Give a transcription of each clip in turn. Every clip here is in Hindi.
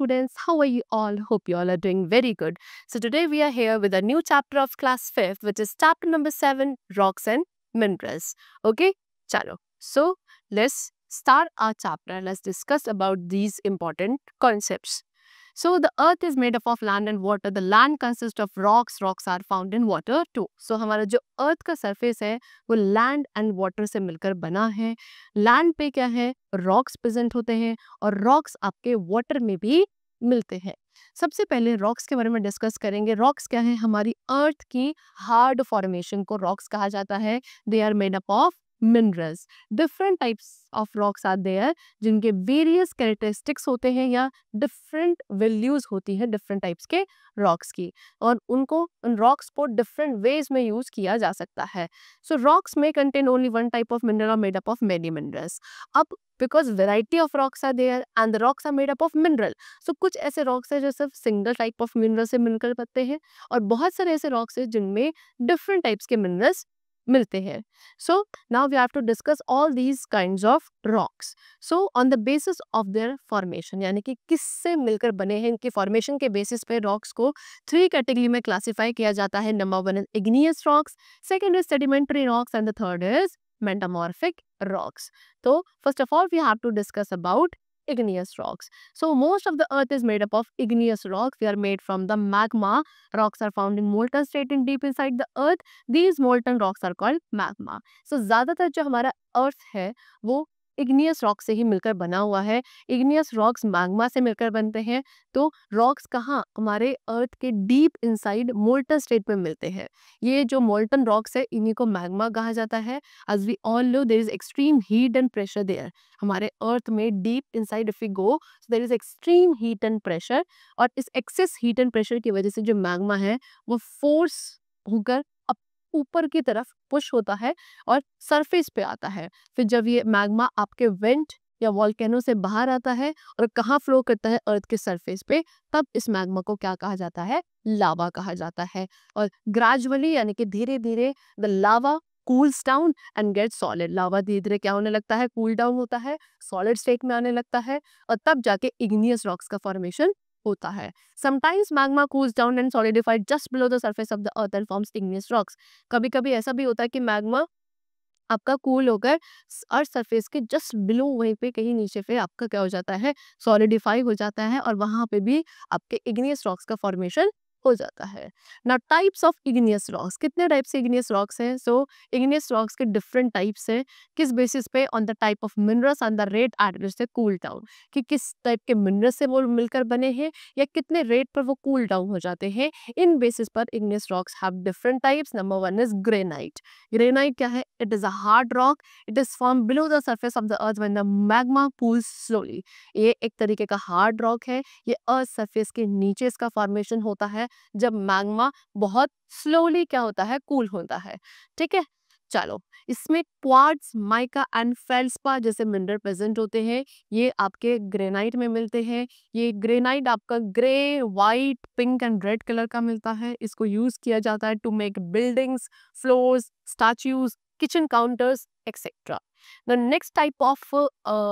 students. How are you all? Hope you all are doing very good. So today we are here with a new chapter of class 5th, which is chapter number 7, Rocks and Minerals. Okay, chalo. So let's start our chapter. Let's discuss about these important concepts. So the earth is made up of land and water. The land consists of rocks. Rocks are found in water too. So हमारा जो earth का surface है वो land and water से मिलकर बना है. Land पे क्या है? Rocks present होते हैं और rocks आपके water में भी मिलते हैं. सबसे पहले रॉक्स के बारे में डिस्कस करेंगे. रॉक्स क्या है? हमारी अर्थ की हार्ड फॉर्मेशन को रॉक्स कहा जाता है. They are made up of minerals. Different types of rocks are there जिनके वेरियस कैरेक्टरिस्टिक्स होते हैं या डिफरेंट वैल्यूज होती है डिफरेंट टाइप्स के रॉक्स की, और उनको उन रॉक्स को डिफरेंट वेज में यूज किया जा सकता है. सो रॉक्स में contain only one type of mineral और made up of many minerals. अब because variety of rocks are there and the rocks are made up of mineral, so कुछ ऐसे रॉक्स है जो सिर्फ सिंगल टाइप ऑफ मिनरल से मिलकर बनते हैं और बहुत सारे ऐसे रॉक्स है जिनमें डिफरेंट टाइप्स के मिनरल्स मिलते हैं. So now we have to discuss all these kinds of rocks. So on the basis of their formation, यानी कि किससे मिलकर बने हैं, इनके फॉर्मेशन के बेसिस पे रॉक्स को 3 कैटेगरी में क्लासिफाई किया जाता है. Number 1 is igneous rocks, second is sedimentary rocks and the third is metamorphic rocks. So first of all we have to discuss about igneous rocks. So most of the earth is made up of igneous rocks. They are made from the magma. Rocks are found in molten state and deep inside the earth. These molten rocks are called magma. So ज़्यादातर जो हमारा अर्थ है वो इग्नियस रॉक से ही मिलकर बना हुआ है. इग्नियस रॉक्स मैग्मा से मिलकर बनते हैं. तो रॉक्स कहाँ? हमारे अर्थ के डीप इनसाइड मोल्टन स्टेट में मिलते हैं. ये जो मोल्टन रॉक्स है इन्हीं को मैग्मा कहा जाता है. As we all know there is extreme heat and pressure there. हमारे अर्थ में deep inside if we go there is extreme heat and pressure, और इस एक्सेस हीट एंड प्रेशर की वजह से जो मैग्मा है वो फोर्स होकर ऊपर की तरफ पुश होता है और सरफेस पे आता है. फिर जब ये मैग्मा आपके वेंट या वॉल्केनो से बाहर आता है और कहाँ फ्लो करता है? अर्थ के सरफेस पे, तब इस मैग्मा को क्या कहा जाता है? लावा कहा जाता है. और ग्रेजुअली यानी कि धीरे धीरे the lava cools down and get solid. Lava धीरे धीरे क्या होने लगता है? कूल डाउन होता है, सॉलिड स्टेट में आने लगता है, और तब जाके इग्नियस रॉक्स का फॉर्मेशन होता है. Sometimes magma cools down and solidified just below the surface of the earth and forms igneous rocks. कभी कभी ऐसा भी होता है कि मैग्मा आपका कूल होकर अर्थ सरफेस के जस्ट बिलो वहीं पे कहीं नीचे पे आपका क्या हो जाता है? सॉलिडिफाई हो जाता है, और वहां पे भी आपके इग्नियस रॉक्स का फॉर्मेशन हो जाता है. ना टाइप्स ऑफ इग्नियस रॉक्स, कितने टाइप से इग्नियस रॉक्स हैं? सो इग्नियस रॉक्स के डिफरेंट टाइप्स हैं. किस बेसिस पे? On the type of minerals and the rate at which they cool down, कि किस टाइप के मिनरल से वो मिलकर बने हैं या कितने रेट पर वो कूल डाउन हो जाते हैं. इन बेसिस पर igneous rocks have different types. Number 1 is granite. Granite क्या है? It is a hard rock. It is form below the surface of the earth when the magma cools slowly. ये एक तरीके का हार्ड रॉक है. ये अर्थ सरफेस के नीचे इसका फॉर्मेशन होता है जब मैग्मा बहुत स्लोली क्या होता है? कूल होता है. ठीक है, चलो. इसमें क्वार्ट्ज, माइका एंड फेल्डस्पार जैसे मिनरल प्रेजेंट होते हैं. ये आपके ग्रेनाइट में मिलते हैं. ये ग्रेनाइट आपका grey, white, pink and red colour का मिलता है. इसको यूज किया जाता है to make buildings, floors, statues, kitchen counters etcetera. The next type of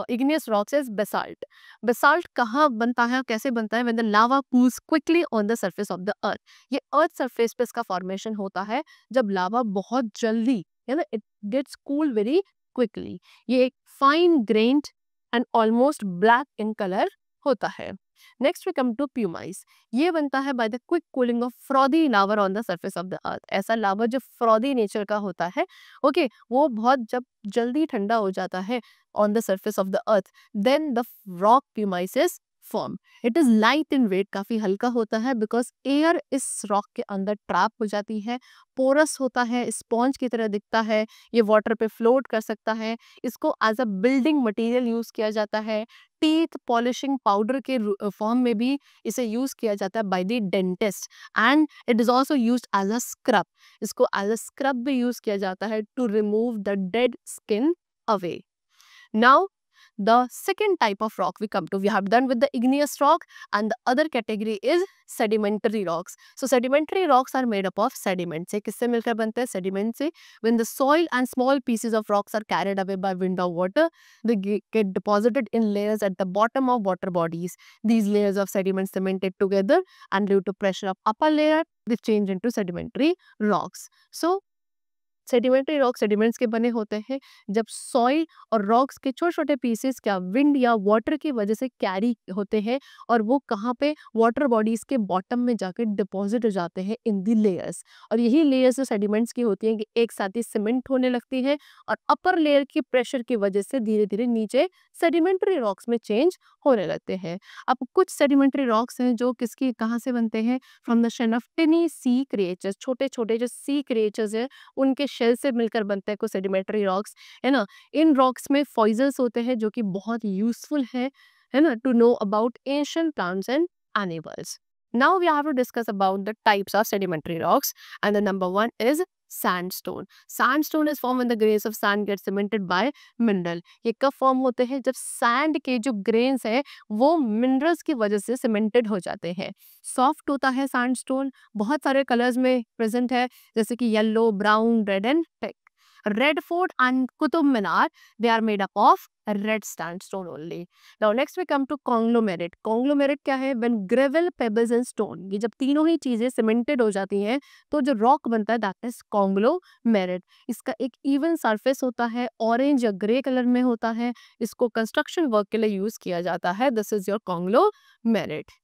igneous rocks is basalt. Basalt कहाँ बनता है, कैसे बनता है? When the lava cools quickly on the surface of the earth. ये अर्थ सरफेस पे इसका फॉर्मेशन होता है जब लावा बहुत जल्दी, है ना, it gets cool very quickly. ये एक fine grained and almost black in colour होता है. Next we come to pumice. ये बनता है by the quick cooling of frothy lava on the surface of the earth. ऐसा लावा जो फ्रॉदी नेचर का होता है, ओके, वो बहुत जब जल्दी ठंडा हो जाता है on the surface of the earth, then the rock pumice is form. It is light in weight, काफी हल्का होता है बिकॉज एयर इस रॉक के अंदर ट्रैप हो जाती है. पोरस होता है, स्पॉन्ज की तरह दिखता है. ये वाटर पे फ्लोट कर सकता है. इसको as a building material use किया जाता है. टीथ पॉलिशिंग पाउडर के फॉर्म में भी इसे यूज किया जाता है by the dentist, and it is also use as a scrub. इसको एज अ स्क्रब भी यूज किया जाता है to remove the dead skin away. Now the second type of rock we come to. We have done with the igneous rock, and the other category is sedimentary rocks. So sedimentary rocks are made up of sediment. से किससे मिलकर बनते हैं? Sediment से. When the soil and small pieces of rocks are carried away by wind or water, they get deposited in layers at the bottom of water bodies. These layers of sediment cemented together, and due to pressure of upper layer, they change into sedimentary rocks. So sedimentary rock sediments के बने होते हैं जब सॉइल और रॉक्स के छोटे छोटे पीसेस क्या विंड या वाटर की वजह से कैरी होते हैं, और वो कहाँ पे वाटर बॉडीज के बॉटम में जाकर डिपॉजिट हो जाते हैं इन दी लेयर्स। और यही लेयर्स जो सेडिमेंट्स की होती हैं कि एक साथ ही सीमेंट होने लगती है, और अपर लेयर की प्रेशर की वजह से धीरे धीरे नीचे सेडिमेंट्री रॉक्स में चेंज होने लगते हैं। अब कुछ सेडिमेंट्री रॉक्स हैं जो किसकी कहाँ से बनते हैं? From the chain of tiny sea creatures. छोटे छोटे जो सी क्रिएचर्स हैं उनके शेल से मिलकर बनते हैं कुछ सेडिमेंट्री रॉक्स, है ना। इन रॉक्स में फॉसिल्स होते हैं जो कि बहुत यूजफुल है ना, to know about ancient plants and animals. Now we have to discuss about the types of sedimentary rocks, and the number one is sandstone. Sandstone is formed when the grains of sand get cemented by mineral. ये कब फॉर्म होते हैं? जब सैंड के जो ग्रेन्स है वो मिनरल्स की वजह से सीमेंटेड हो जाते हैं। सॉफ्ट होता है सैंडस्टोन, बहुत सारे कलर्स में प्रेजेंट है जैसे कि yellow, brown, red and pink. Red Fort and Qutub Minar, they are made up of red sandstone only. Now next we come to conglomerate. Conglomerate क्या है? When gravel, pebbles and stone, ये जब तीनों ही चीजें सीमेंटेड हो जाती हैं तो जो रॉक बनता है that is conglomerate. इसका एक इवन सरफेस होता है, ऑरेंज या ग्रे कलर में होता है, इसको कंस्ट्रक्शन वर्क के लिए यूज किया जाता है. This is your conglomerate.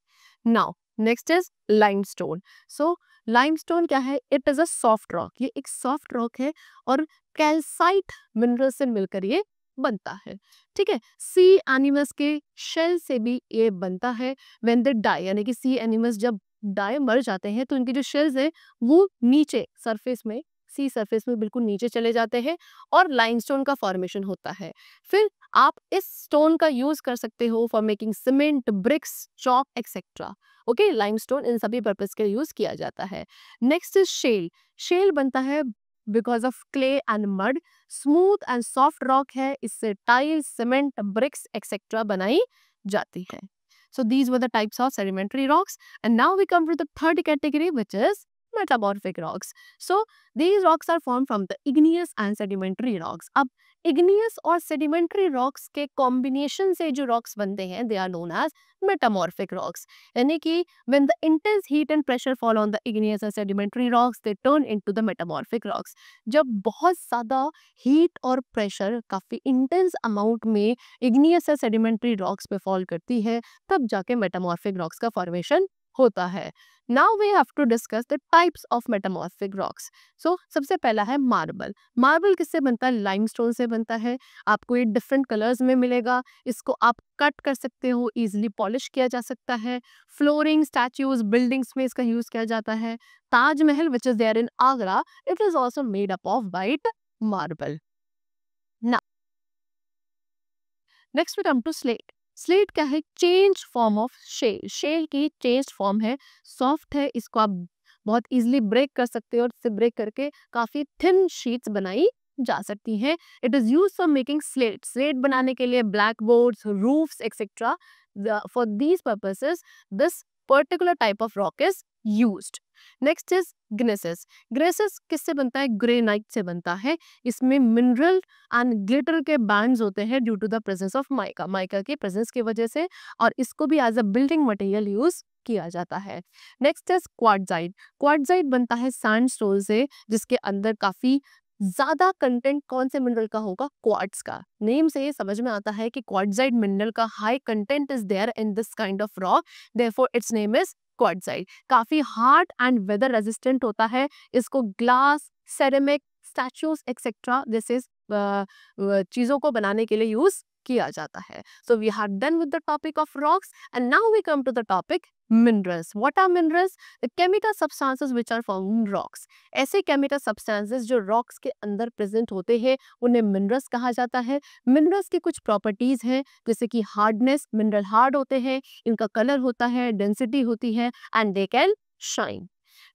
Now next is limestone. So limestone क्या है? It is a soft rock. ये एक सॉफ्ट रॉक है और कैल्साइट मिनरल से मिलकर ये बनता है. ठीक है. सी एनिमल्स के शेल से भी ये बनता है. व्हेन दे डाई, यानी कि सी एनिमल्स जब डाई मर जाते हैं तो उनके जो शेल्स है वो नीचे सरफेस में, सी सरफेस में बिल्कुल नीचे चले जाते हैं और लाइमस्टोन का फॉर्मेशन होता है. फिर आप इस स्टोन का यूज कर सकते हो for making cement, bricks, chalk etcetera. Okay, limestone इन सभी पर्पस के लिए यूज किया जाता है. Next is shell. शेल बनता है because of clay and mud. Smooth and soft rock है, इससे टाइल, सीमेंट, ब्रिक्स एक्सेट्रा बनाई जाती है. So these were the types of sedimentary rocks, and now we come to the third category, which is metamorphic rocks. So these rocks are formed from the igneous and sedimentary rocks. अब igneous और sedimentary rocks के combination से जो rocks बनते हैं, they are known as metamorphic rocks. यानी कि when the intense heat and pressure fall on the igneous and sedimentary rocks, they turn into the metamorphic rocks. जब बहुत ज़्यादा heat और pressure काफ़ी intense amount में igneous या sedimentary rocks पे fall करती है, तब जाके metamorphic rocks का formation होता है. Now we have to discuss the types of metamorphic rocks. So सबसे पहला है मार्बल. मार्बल किससे बनता है? लाइमस्टोन से बनता है. आपको ये डिफरेंट कलर्स में मिलेगा. इसको आप कट कर सकते हो, इजीली पॉलिश किया जा सकता है. फ्लोरिंग, स्टैच्यूज, बिल्डिंग्स में इसका यूज किया जाता है. Taj Mahal which is there in Agra, it is also made up of white marble. Next we come to slate. Slate क्या है? Change form of shale. Shale की चेंज फॉर्म है, सॉफ्ट है, इसको आप बहुत इजीली ब्रेक कर सकते हो और इससे ब्रेक करके काफी थिन शीट्स बनाई जा सकती हैं. It is use for making slate. Slate बनाने के लिए black boards, roofs etcetera. For these purposes this particular type of rock is used. Next is gneiss. Gneiss किससे बनता है? ग्रेनाइट से बनता है. इसमें मिनरल एंड ग्लिटर के बैंड्स होते हैं due to the presence of mica. Mica के प्रेजेंस की वजह से, और इसको भी as a building material use किया जाता है. Next is quartzite. क्वार्टजाइट बनता है सैंडस्टोन से, जिसके अंदर काफी ज्यादा कंटेंट कौन से मिनरल का होगा? क्वार्ट्ज का. नेम से ये समझ में आता है कि क्वार्टजाइट मिनरल का high content is there in this kind of rock, therefore its name is quartzite. काफी हार्ड एंड वेदर रेजिस्टेंट होता है. इसको ग्लास, सेरेमिक, स्टैचूज एक्सेट्रा जैसे चीजों को बनाने के लिए यूज किया जाता है. So we have done with the topic of rocks, and now we come to the topic minerals. What are minerals? The chemical substances which are found in rocks. ऐसे chemical substances जो rocks के अंदर present होते हैं उन्हें minerals कहा जाता है. minerals की कुछ properties हैं, जैसे कि hardness, mineral hard होते हैं, इनका color होता है, density होती है, and they can shine.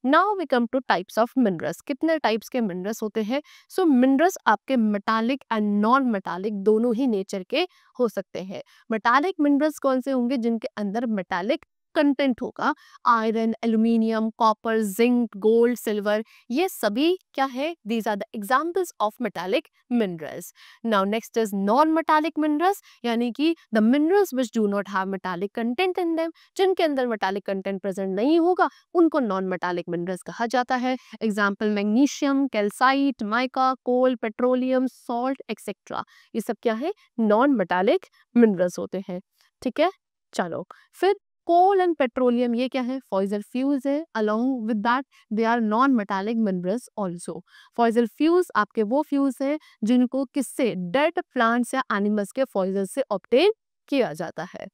Now we come to types of minerals. कितने टाइप्स के मिनरल्स होते हैं? सो मिनरल्स आपके मेटालिक एंड नॉन मेटालिक दोनों ही नेचर के हो सकते हैं। मेटालिक मिनरल्स कौन से होंगे? जिनके अंदर मेटालिक कंटेंट होगा। Iron, aluminium, copper, zinc, gold, silver, ये सभी क्या है? These are the examples of metallic minerals. Now next is non metallic minerals, यानी कि the minerals which do not have metallic content in them. जिनके अंदर मेटालिक कंटेंट प्रेजेंट नहीं होगा उनको नॉन मेटालिक मिनरल्स कहा जाता है। एग्जाम्पल मैग्नीशियम, कैल्साइट, माइका, कोल, पेट्रोलियम, सॉल्ट एक्सेट्रा, ये सब क्या है? नॉन मेटालिक मिनरल्स होते हैं। ठीक है, चलो फिर कोल एंड पेट्रोलियम ये क्या है? फॉसिल फ्यूल्स है। Along with that they are non metallic minerals also. Fossil fuels आपके वो फ्यूल्स हैं जिनको किससे? डेड प्लांट्स या एनिमल्स के फॉसिल से ऑब्टेन किया जाता है।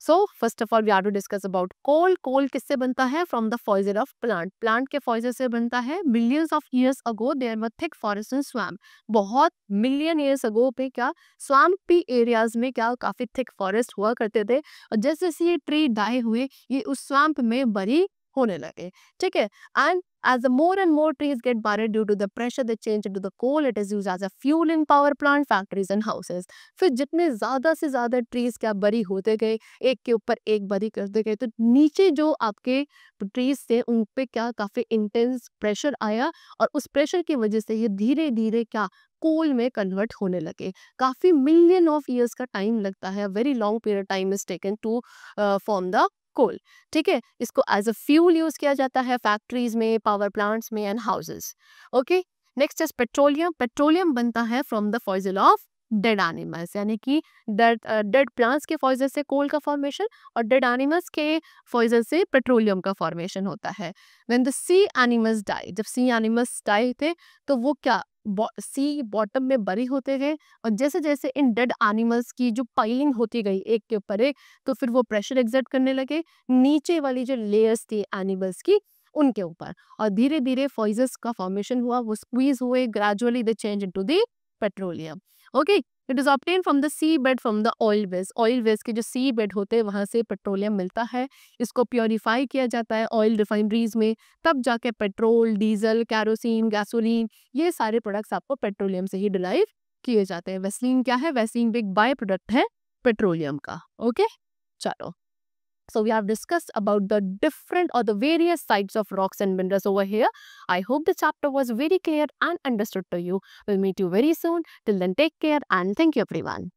So first of all we have to discuss about coal. Coal किससे बनता है? From the fossil of plant. Plant के फॉसिल से बनता है। Millions of years ago there were thick forest and swamp. बहुत मिलियन ईयर्स अगो पे क्या स्वाम्पी एरियाज में क्या काफी थिक फॉरेस्ट हुआ करते थे, और जैसे जैसे ये ट्री डाई हुए ये उस स्वैम्प में बरी होने लगे। ठीक है, and as the more and more trees get buried due to the pressure they change into the coal, it is used as a fuel in power plant, factories and houses. फिर जितने ज़्यादा से ज़्यादा ट्रीज क्या बरी होते गए, एक के ऊपर एक बरी करते गए, तो नीचे जो आपके ट्रीज थे उन पे क्या काफ़ी इंटेंस प्रेशर आया, और उस प्रेशर की वजह से ये धीरे धीरे क्या कोल में कन्वर्ट होने लगे। काफ़ी मिलियन ऑफ ईयर्स का टाइम लगता है, very long period time is taken to form the coal. ठीक है, इसको एज अ फ्यूल यूज किया जाता है फैक्ट्रीज में, पावर प्लांट्स में and houses. Okay, next is petroleum. Petroleum बनता है from the fossil of dead animals, यानी कि डेड प्लांट्स के फॉसिल से कोल का फॉर्मेशन, और डेड एनिमल्स के फॉसिल से पेट्रोलियम का फॉर्मेशन होता है। When the sea animals die, जब सी एनिमल्स डाई थे तो वो क्या सी बॉटम में बरी होते गए, और जैसे जैसे इन डेड एनिमल्स की जो पाइलिंग होती गई एक के ऊपर एक, तो फिर वो प्रेशर एक्सर्ट करने लगे नीचे वाली जो लेयर्स थी एनिमल्स की उनके ऊपर, और धीरे धीरे फॉइजस का फॉर्मेशन हुआ, वो स्क्वीज हुए, gradually they change into the petroleum. Okay, it is obtain from the sea bed, from the oil wells. Oil wells के जो सी बेड होते हैं वहां से पेट्रोलियम मिलता है। इसको प्योरीफाई किया जाता है ऑयल रिफाइनरीज में, तब जाके पेट्रोल, डीजल, कैरोसिन, गैसोलीन, ये सारे प्रोडक्ट्स आपको पेट्रोलियम से ही डिराइव किए जाते हैं। वैसलीन क्या है? वैसलीन भी एक बाय प्रोडक्ट है पेट्रोलियम का। ओके, चलो, so we have discussed about the different or the various types of rocks and minerals over here. I hope the chapter was very clear and understood to you. We'll meet you very soon. Till then, take care and thank you everyone.